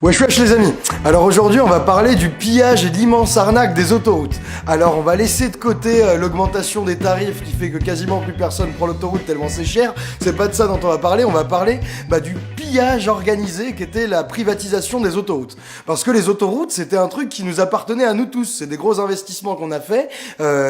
Wesh wesh les amis. Alors aujourd'hui on va parler du pillage et de l'immense arnaque des autoroutes. Alors on va laisser de côté l'augmentation des tarifs qui fait que quasiment plus personne prend l'autoroute tellement c'est cher. C'est pas de ça dont on va parler du pillage organisé qui était la privatisation des autoroutes. Parce que les autoroutes c'était un truc qui nous appartenait à nous tous. C'est des gros investissements qu'on a fait,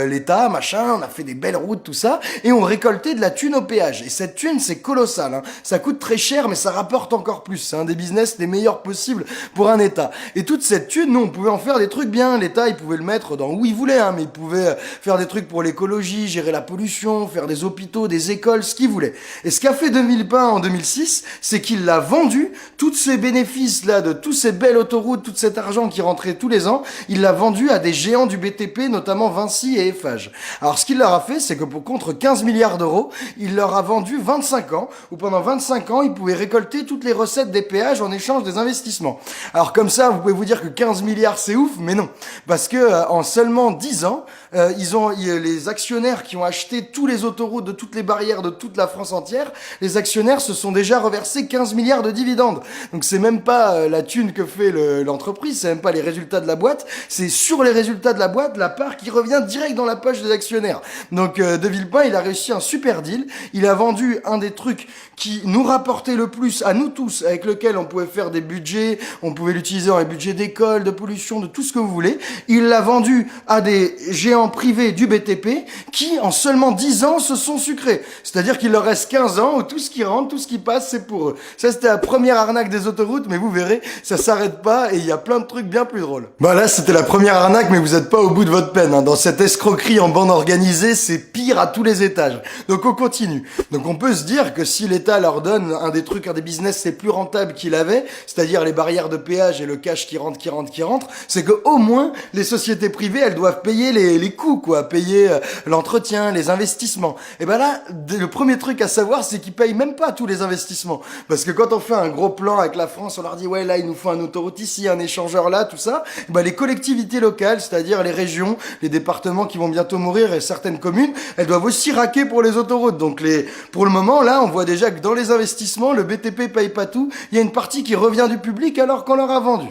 l'État, machin, on a fait des belles routes, tout ça, et on récoltait de la thune au péage. Et cette thune c'est colossal, hein. Ça coûte très cher mais ça rapporte encore plus. C'est un des business les meilleurs possibles pour un État. Et toute cette thune, nous, on pouvait en faire des trucs bien. L'État, il pouvait le mettre dans où il voulait, hein, mais il pouvait faire des trucs pour l'écologie, gérer la pollution, faire des hôpitaux, des écoles, ce qu'il voulait. Et ce qu'a fait 2001 en 2006, c'est qu'il l'a vendu, tous ces bénéfices-là, de tous ces belles autoroutes, tout cet argent qui rentrait tous les ans, il l'a vendu à des géants du BTP, notamment Vinci et Eiffage. Alors, ce qu'il leur a fait, c'est que pour contre 15 milliards d'euros, il leur a vendu 25 ans, où pendant 25 ans, ils pouvaient récolter toutes les recettes des péages en échange des investissements. Alors comme ça, vous pouvez vous dire que 15 milliards c'est ouf, mais non. Parce que en seulement 10 ans, les actionnaires qui ont acheté tous les autoroutes de toutes les barrières de toute la France entière, les actionnaires se sont déjà reversés 15 milliards de dividendes. Donc c'est même pas la thune que fait l'entreprise, c'est même pas les résultats de la boîte, c'est sur les résultats de la boîte, la part qui revient direct dans la poche des actionnaires. Donc De Villepin, il a réussi un super deal, il a vendu un des trucs qui nous rapportait le plus à nous tous, avec lequel on pouvait faire des budgets, on pouvait l'utiliser dans les budgets d'école, de pollution, de tout ce que vous voulez. Il l'a vendu à des géants privés du BTP qui, en seulement 10 ans, se sont sucrés. C'est-à-dire qu'il leur reste 15 ans où tout ce qui rentre, tout ce qui passe, c'est pour eux. Ça, c'était la première arnaque des autoroutes, mais vous verrez, ça s'arrête pas et il y a plein de trucs bien plus drôles. Bah là, c'était la première arnaque, mais vous êtes pas au bout de votre peine, hein. Dans cette escroquerie en bande organisée, c'est pire à tous les étages. Donc on continue. Donc on peut se dire que si l'État leur donne un des business les plus rentables qu'il avait, c'est-à-dire les barrières de péage et le cash qui rentre, c'est que au moins les sociétés privées elles doivent payer les coûts, quoi, payer l'entretien, les investissements. Et ben là, le premier truc à savoir, c'est qu'ils payent même pas tous les investissements, parce que quand on fait un gros plan avec la France, on leur dit ouais là il nous faut un autoroute ici, un échangeur là, tout ça. Et ben les collectivités locales, c'est-à-dire les régions, les départements qui vont bientôt mourir et certaines communes, elles doivent aussi raquer pour les autoroutes. Donc pour le moment là, on voit déjà que dans les investissements, le BTP paye pas tout. Il y a une partie qui revient du public alors qu'on leur a vendu.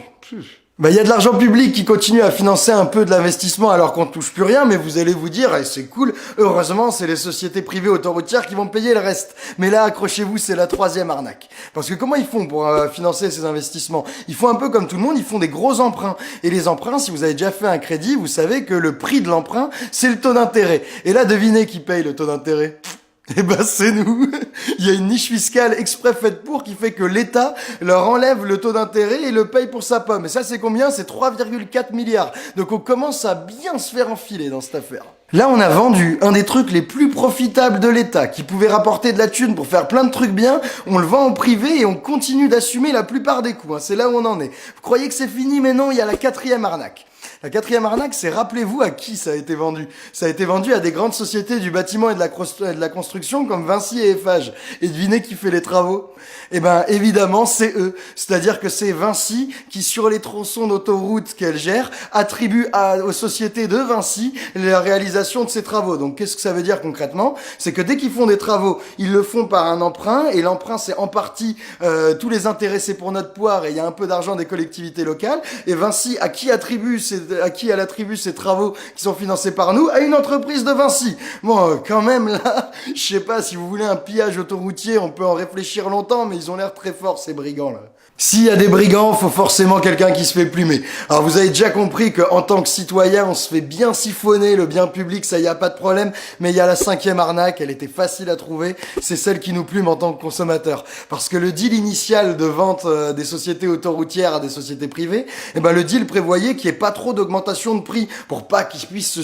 Bah, il y a de l'argent public qui continue à financer un peu de l'investissement alors qu'on touche plus rien, mais vous allez vous dire, eh, c'est cool, heureusement, c'est les sociétés privées autoroutières qui vont payer le reste. Mais là, accrochez-vous, c'est la troisième arnaque. Parce que comment ils font pour financer ces investissements? Ils font un peu comme tout le monde, ils font des gros emprunts. Et les emprunts, si vous avez déjà fait un crédit, vous savez que le prix de l'emprunt, c'est le taux d'intérêt. Et là, devinez qui paye le taux d'intérêt? Eh ben c'est nous. Il y a une niche fiscale exprès faite pour qui fait que l'État leur enlève le taux d'intérêt et le paye pour sa pomme. Et ça c'est combien? C'est 3,4 milliards. Donc on commence à bien se faire enfiler dans cette affaire. Là on a vendu un des trucs les plus profitables de l'État, qui pouvait rapporter de la thune pour faire plein de trucs bien, on le vend en privé et on continue d'assumer la plupart des coûts, hein. C'est là où on en est. Vous croyez que c'est fini, mais non, il y a la quatrième arnaque. La quatrième arnaque, c'est, rappelez-vous à qui ça a été vendu. Ça a été vendu à des grandes sociétés du bâtiment et de la construction comme Vinci et Eiffage. Et devinez qui fait les travaux? Eh ben, évidemment, c'est eux. C'est-à-dire que c'est Vinci qui, sur les tronçons d'autoroute qu'elle gère, attribue aux sociétés de Vinci la réalisation de ces travaux. Donc, qu'est-ce que ça veut dire concrètement? C'est que dès qu'ils font des travaux, ils le font par un emprunt, et l'emprunt, c'est en partie tous les intérêts, c'est pour notre poire, et il y a un peu d'argent des collectivités locales. Et Vinci, à qui elle attribue ces travaux qui sont financés par nous? À une entreprise de Vinci. Bon, quand même, là, je sais pas, si vous voulez un pillage autoroutier, on peut en réfléchir longtemps, mais ils ont l'air très forts, ces brigands, là. S'il y a des brigands, faut forcément quelqu'un qui se fait plumer. Alors vous avez déjà compris qu'en tant que citoyen, on se fait bien siphonner le bien public, ça y a pas de problème, mais il y a la cinquième arnaque, elle était facile à trouver, c'est celle qui nous plume en tant que consommateur. Parce que le deal initial de vente des sociétés autoroutières à des sociétés privées, eh ben le deal prévoyait qu'il n'y ait pas trop d'augmentation de prix, pour pas qu'ils puissent se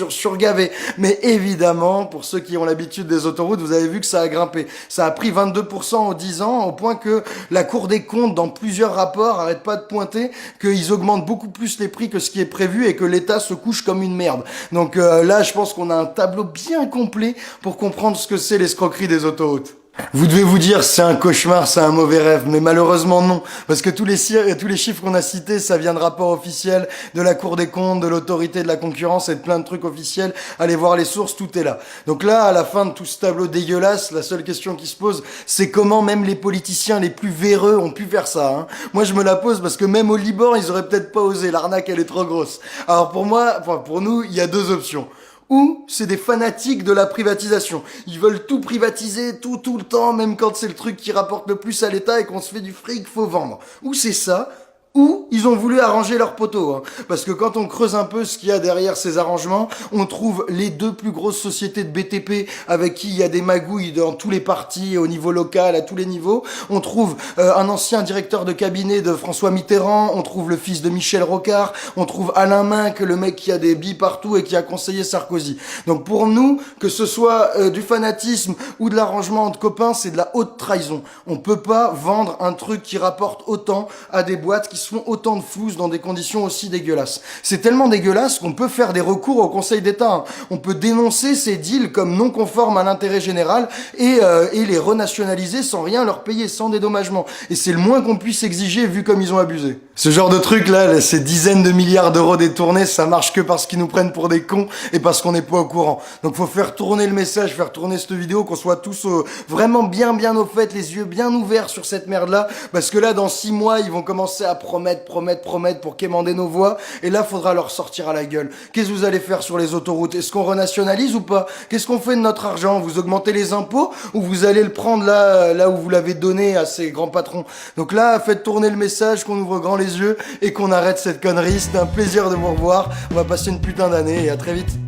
surgaver. Mais évidemment, pour ceux qui ont l'habitude des autoroutes, vous avez vu que ça a grimpé. Ça a pris 22% en 10 ans, au point que la Cour des comptes, dans plusieurs rapports, arrête pas de pointer qu'ils augmentent beaucoup plus les prix que ce qui est prévu et que l'État se couche comme une merde. Donc là, je pense qu'on a un tableau bien complet pour comprendre ce que c'est l'escroquerie des autoroutes. Vous devez vous dire c'est un cauchemar, c'est un mauvais rêve, mais malheureusement non, parce que tous les chiffres qu'on a cités, ça vient de rapports officiels, de la Cour des comptes, de l'autorité de la concurrence et de plein de trucs officiels. Allez voir les sources, tout est là. Donc là, à la fin de tout ce tableau dégueulasse, la seule question qui se pose, c'est comment même les politiciens les plus véreux ont pu faire ça. Hein. Moi, je me la pose parce que même au Liban, ils auraient peut-être pas osé. L'arnaque, elle est trop grosse. Alors pour moi, enfin pour nous, il y a deux options. Ou c'est des fanatiques de la privatisation. Ils veulent tout privatiser, tout le temps, même quand c'est le truc qui rapporte le plus à l'État et qu'on se fait du fric, faut vendre. Ou c'est ça, ou ils ont voulu arranger leurs poteaux. Hein. Parce que quand on creuse un peu ce qu'il y a derrière ces arrangements, on trouve les deux plus grosses sociétés de BTP avec qui il y a des magouilles dans tous les partis, au niveau local, à tous les niveaux. On trouve un ancien directeur de cabinet de François Mitterrand, on trouve le fils de Michel Rocard, on trouve Alain Minc, le mec qui a des billes partout et qui a conseillé Sarkozy. Donc pour nous, que ce soit du fanatisme ou de l'arrangement entre copains, c'est de la haute trahison. On peut pas vendre un truc qui rapporte autant à des boîtes qui se font autant de flouze dans des conditions aussi dégueulasses. C'est tellement dégueulasse qu'on peut faire des recours au Conseil d'État. Hein. On peut dénoncer ces deals comme non conformes à l'intérêt général et les renationaliser sans rien leur payer, sans dédommagement. Et c'est le moins qu'on puisse exiger vu comme ils ont abusé. Ce genre de truc là, ces dizaines de milliards d'euros détournés, ça marche que parce qu'ils nous prennent pour des cons et parce qu'on n'est pas au courant. Donc faut faire tourner le message, faire tourner cette vidéo, qu'on soit tous vraiment bien au fait, les yeux bien ouverts sur cette merde là, parce que là dans 6 mois ils vont commencer à promettre pour quémander nos voix, et là faudra leur sortir à la gueule. Qu'est-ce que vous allez faire sur les autoroutes? Est-ce qu'on renationalise ou pas? Qu'est-ce qu'on fait de notre argent? Vous augmentez les impôts ou vous allez le prendre là où vous l'avez donné à ces grands patrons? Donc là, faites tourner le message, qu'on ouvre grand les yeux et qu'on arrête cette connerie. C'était un plaisir de vous revoir. On va passer une putain d'année et à très vite.